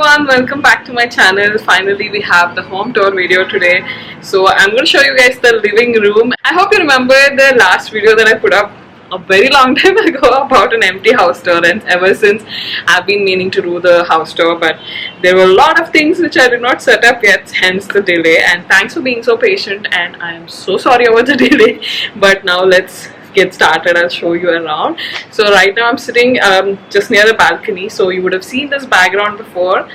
everyone, welcome back to my channel. Finally we have the home tour video today. So I'm going to show you guys the living room. I hope you remember the last video that I put up a very long time ago about an empty house tour, and ever since I've been meaning to do the house tour, but there were a lot of things which I did not set up yet, hence the delay. And thanks for being so patient, and I am so sorry about the delay. But now let's get started. I'll show you around. So right now I'm sitting just near the balcony, so you would have seen this background before.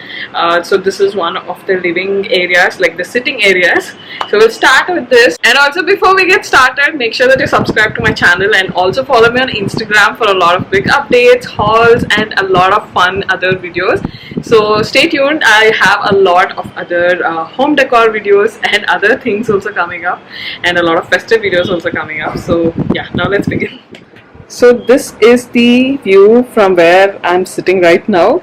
So this is one of the living areas, like the sitting areas. So we'll start with this, and also before we get started, make sure that you subscribe to my channel and also follow me on Instagram for a lot of big updates, hauls, and a lot of fun other videos. So stay tuned. I have a lot of other home decor videos and other things also coming up, and a lot of festive videos also coming up. So yeah, now let's begin. So this is the view from where I'm sitting right now.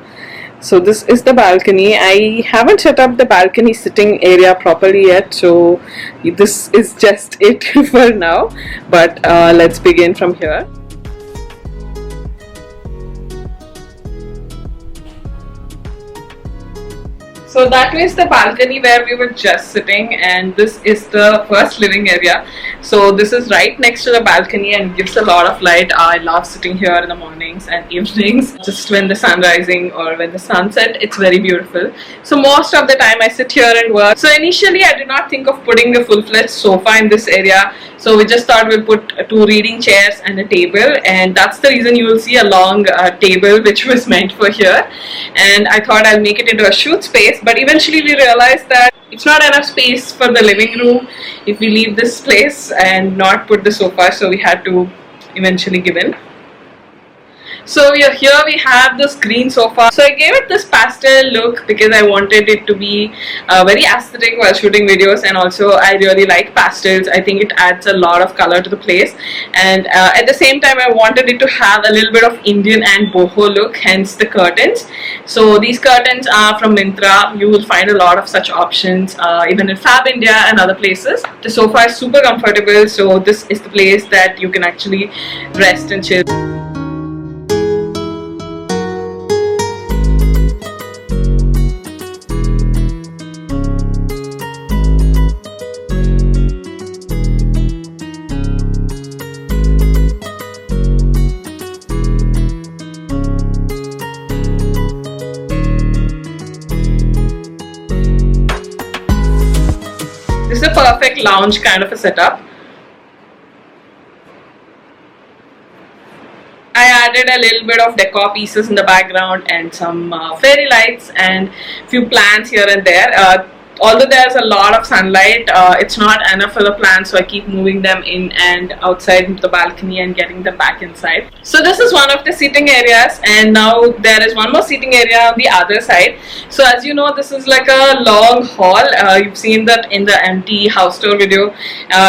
So this is the balcony. I haven't set up the balcony sitting area properly yet, so this is just it for now. But let's begin from here. So that is the balcony where we were just sitting, and this is the first living area. So this is right next to the balcony and gives a lot of light. I love sitting here in the mornings and evenings, just when the sun rising or when the sunset. It's very beautiful. So most of the time I sit here and work. So initially I did not think of putting a full-fledged sofa in this area. So we just thought we'll put two reading chairs and a table, and that's the reason you will see a long table which was meant for here. And I thought I'll make it into a shoot space, but eventually we realized that it's not enough space for the living room if we leave this place and not put the sofa, so we had to eventually give in. So here we have this green sofa. So I gave it this pastel look because I wanted it to be very aesthetic while shooting videos, and also I really like pastels. I think it adds a lot of color to the place, and at the same time I wanted it to have a little bit of Indian and boho look, hence the curtains. So these curtains are from Myntra. You will find a lot of such options even in Fab India and other places. The sofa is super comfortable, so this is the place that you can actually rest and chill. This is a perfect lounge kind of a setup. I added a little bit of decor pieces in the background and some fairy lights and few plants here and there. Although there's a lot of sunlight, it's not enough for the plants, so I keep moving them in and outside the balcony and getting them back inside. So this is one of the seating areas, and now there is one more seating area on the other side. So as you know, this is like a long hall. You've seen that in the empty house tour video.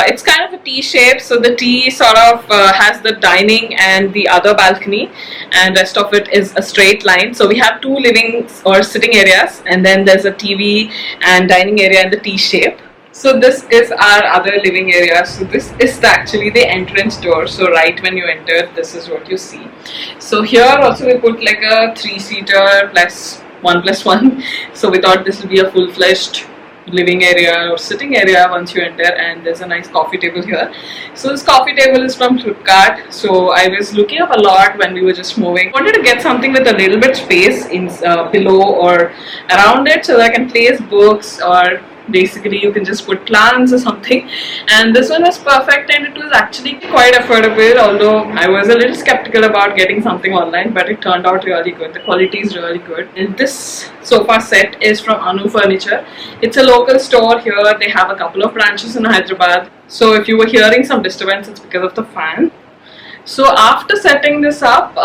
It's kind of a T shape, so the T sort of has the dining and the other balcony, and rest of it is a straight line. So we have two living or sitting areas, and then there's a TV and dining area in the T shape. So this is our other living area. So this is actually the entrance door. So right when you enter, this is what you see. So here also we put like a 3-seater plus 1+1. So we thought this will be a full-fledged living area or sitting area once you enter, and there's a nice coffee table here. So this coffee table is from Flipkart. So I was looking up a lot when we were just moving. I wanted to get something with a little bit space in below or around it, so that I can place books, or basically you can just put plants or something. And this one was perfect, and it was actually quite affordable, although I was a little skeptical about getting something online, but it turned out really good. The quality is really good. And this sofa set is from Anu Furniture. It's a local store here. They have a couple of branches in Hyderabad. So if you were hearing some disturbance, it's because of the fan. So after setting this up,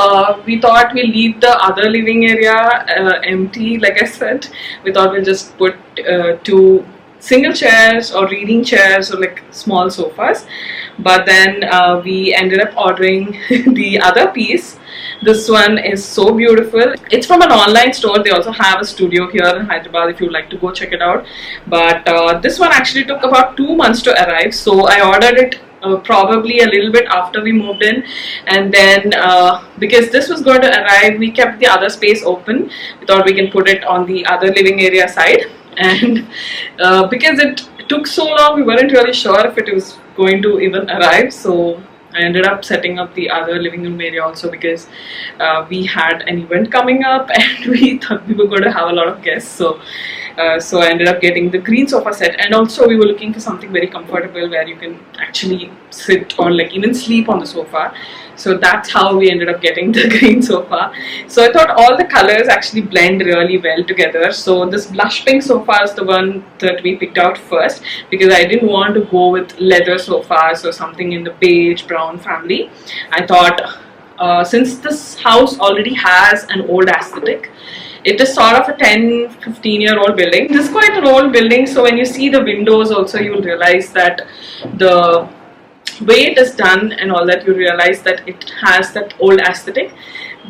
we thought we'll leave the other living area empty. Like I said, we thought we'll just put two single chairs or reading chairs or like small sofas. But then we ended up ordering the other piece. This one is so beautiful. It's from an online store. They also have a studio here in Hyderabad if you'd like to go check it out. But this one actually took about 2 months to arrive. So I ordered it probably a little bit after we moved in, and then because this was going to arrive, we kept the other space open. We thought we can put it on the other living area side, and because it took so long, we weren't really sure if it was going to even arrive. So I ended up setting up the other living room area also, because we had an event coming up and we thought we were going to have a lot of guests. So I ended up getting the green sofa set, and also we were looking for something very comfortable where you can actually sit or like even sleep on the sofa. So that's how we ended up getting the green sofa. So I thought all the colors actually blend really well together. So this blush pink sofa is the one that we picked out first, because I didn't want to go with leather sofas or something in the beige brown family. I thought since this house already has an old aesthetic, it is sort of a 10-15 year old building. This is quite an old building, so when you see the windows also, you will realize that the way it is done and all that, you realize that it has that old aesthetic.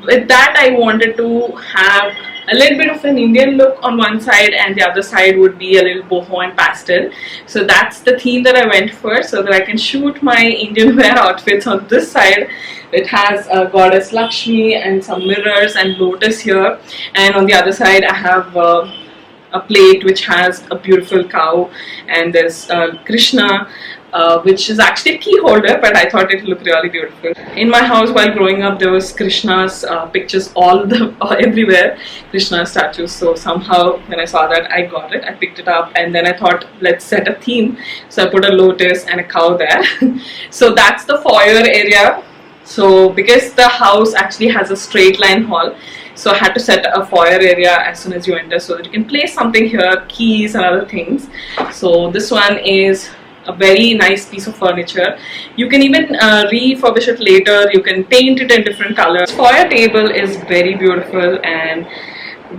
With that, I wanted to have a little bit of an Indian look on one side, and the other side would be a little boho and pastel. So that's the theme that I went for, so that I can shoot my Indian wear outfits on this side. It has a goddess Lakshmi and some mirrors and lotus here, and on the other side I have a plate which has a beautiful cow, and there's Krishna, which is actually a key holder, but I thought it looked really beautiful. In my house while growing up, there was Krishna's pictures everywhere, Krishna statues. So somehow when I saw that, I got it, I picked it up, and then I thought, let's set a theme. So I put a lotus and a cow there. So that's the foyer area. So because the house actually has a straight line hall, so I had to set a foyer area as soon as you enter, so that you can place something here, keys and other things. So this one is a very nice piece of furniture. You can even refurbish it later. You can paint it in different colors. Foyer table is very beautiful, and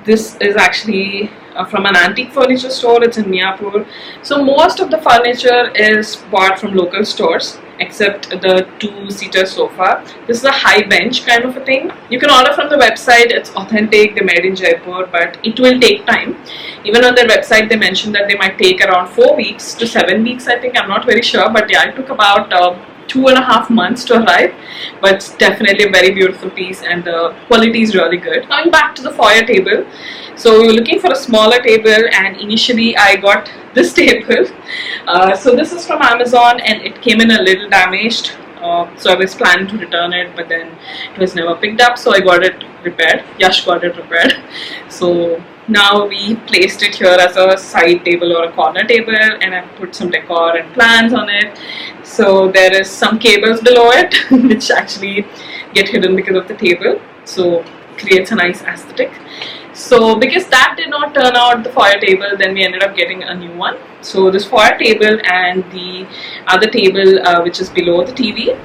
this is actually from an antique furniture store. It's in Miyapur. So most of the furniture is bought from local stores, except the two-seater sofa. This is a high bench kind of a thing. You can order from the website. It's authentic, they're made in Jaipur, but it will take time. Even on their website they mentioned that they might take around 4 weeks to 7 weeks, I think. I'm not very sure, but yeah, it took about 2.5 months to arrive, but it's definitely a very beautiful piece, and the quality is really good. Coming back to the foyer table, so we were looking for a smaller table, and initially I got this table. So this is from Amazon, and it came in a little damaged, so I was planning to return it, but then it was never picked up, so I got it repaired. Yash got it repaired. So now we placed it here as a side table or a corner table, and I put some decor and plants on it. So there is some cables below it which actually get hidden because of the table, so it creates a nice aesthetic. So because that did not turn out, the foyer table, then we ended up getting a new one. So this foyer table and the other table which is below the TV,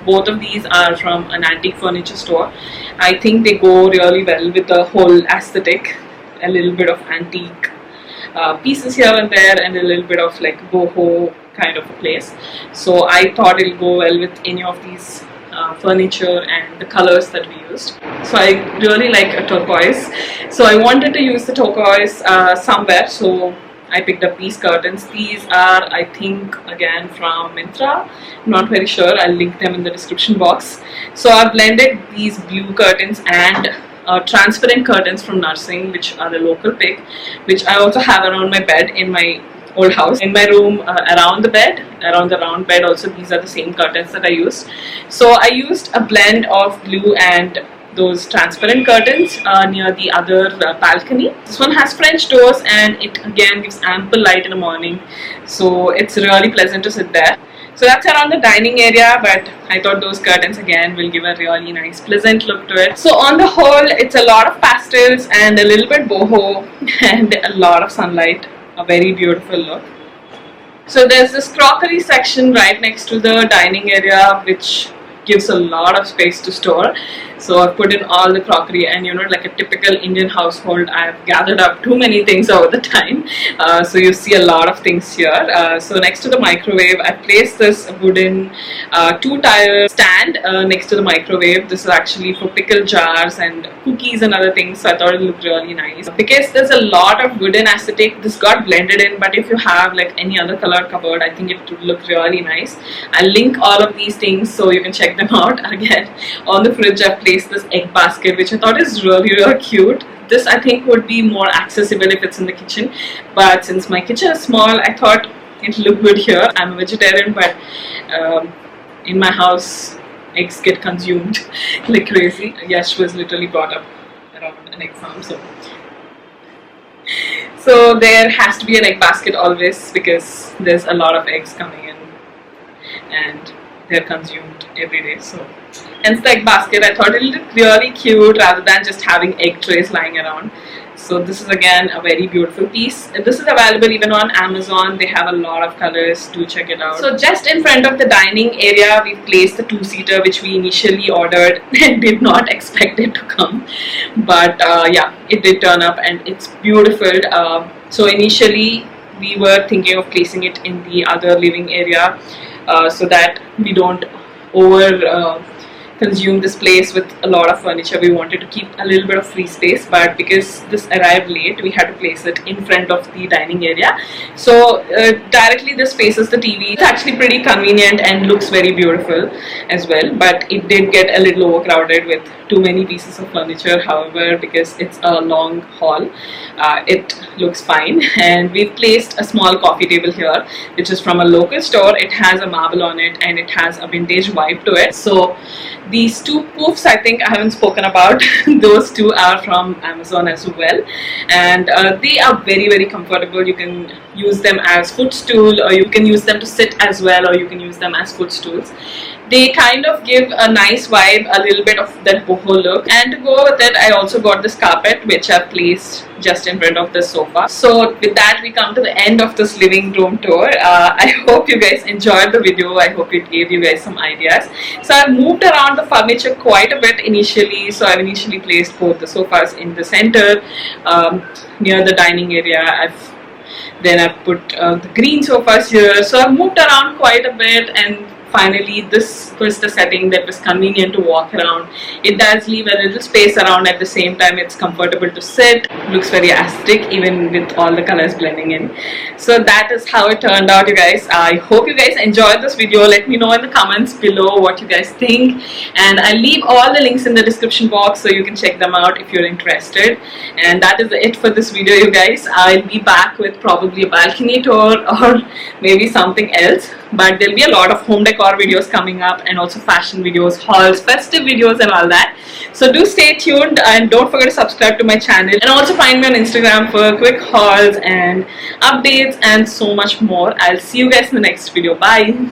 both of these are from an antique furniture store. I think they go really well with the whole aesthetic. A little bit of antique pieces here and there, and a little bit of like boho kind of a place. So I thought it'll go well with any of these furniture and the colors that we used. So I really like a turquoise, so I wanted to use the turquoise somewhere, so I picked up these curtains. These are, I think, again from Myntra. I'm not very sure. I'll link them in the description box. So I've blended these blue curtains and transparent curtains from Nursing, which are a local pick, which I also have around my bed in my old house. In my room, around the bed, around the round bed also, these are the same curtains that I used. So I used a blend of blue and those transparent curtains near the other balcony. This one has French doors, and it again gives ample light in the morning, so it's really pleasant to sit there. So that's around the dining area, but I thought those curtains again will give a really nice pleasant look to it. So on the whole, it's a lot of pastels and a little bit boho and a lot of sunlight. A very beautiful look. So there's this crockery section right next to the dining area, which gives a lot of space to store. So I've put in all the crockery, and you know, like a typical Indian household, I've gathered up too many things over the time. So you see a lot of things here. So next to the microwave, I placed this wooden 2-tire stand next to the microwave. This is actually for pickle jars and cookies and other things, so I thought it looked really nice. Because there's a lot of wooden aesthetic, this got blended in, but if you have like any other color cupboard, I think it would look really nice. I'll link all of these things so you can check them out. Again, on the fridge I've placed this egg basket, which I thought is really cute. This I think would be more accessible if it's in the kitchen, but since my kitchen is small, I thought it looked good here. I'm a vegetarian, but in my house eggs get consumed like crazy. Yash was literally brought up around an egg farm, so there has to be an egg basket always, because there's a lot of eggs coming in and they're consumed every day. So hence the egg basket. I thought it looked really cute rather than just having egg trays lying around. So this is again a very beautiful piece. This is available even on Amazon. They have a lot of colors. Do check it out. So just in front of the dining area, we placed the 2-seater, which we initially ordered and did not expect it to come. But yeah, it did turn up and it's beautiful. So initially we were thinking of placing it in the other living area so that we don't over consume this place with a lot of furniture. We wanted to keep a little bit of free space, but because this arrived late, we had to place it in front of the dining area. So directly this faces the TV. It's actually pretty convenient and looks very beautiful as well, but it did get a little overcrowded with too many pieces of furniture. However, because it's a long hall, it looks fine. And we've placed a small coffee table here, which is from a local store. It has a marble on it and it has a vintage vibe to it. So these 2 poofs, I think I haven't spoken about. Those 2 are from Amazon as well, and they are very comfortable. You can use them as footstool, or you can use them to sit as well, or you can use them as footstools. They kind of give a nice vibe, a little bit of that boho look. And to go with it, I also got this carpet, which I've placed just in front of the sofa. So with that, we come to the end of this living room tour. I hope you guys enjoyed the video. I hope it gave you guys some ideas. So I've moved around the furniture quite a bit initially. So I've initially placed both the sofas in the center near the dining area. Then I've put the green sofas here. So I've moved around quite a bit, and finally this was the setting that was convenient to walk around. It does leave a little space around. At the same time, it's comfortable to sit. Looks very aesthetic even with all the colors blending in. So that is how it turned out, you guys. I hope you guys enjoyed this video. Let me know in the comments below what you guys think, and I'll leave all the links in the description box so you can check them out if you're interested. And that is it for this video, you guys. I'll be back with probably a balcony tour or maybe something else, but there'll be a lot of home decor videos coming up, and also fashion videos, hauls, festive videos and all that. So do stay tuned, and don't forget to subscribe to my channel, and also find me on Instagram for quick hauls and updates and so much more. I'll see you guys in the next video. Bye.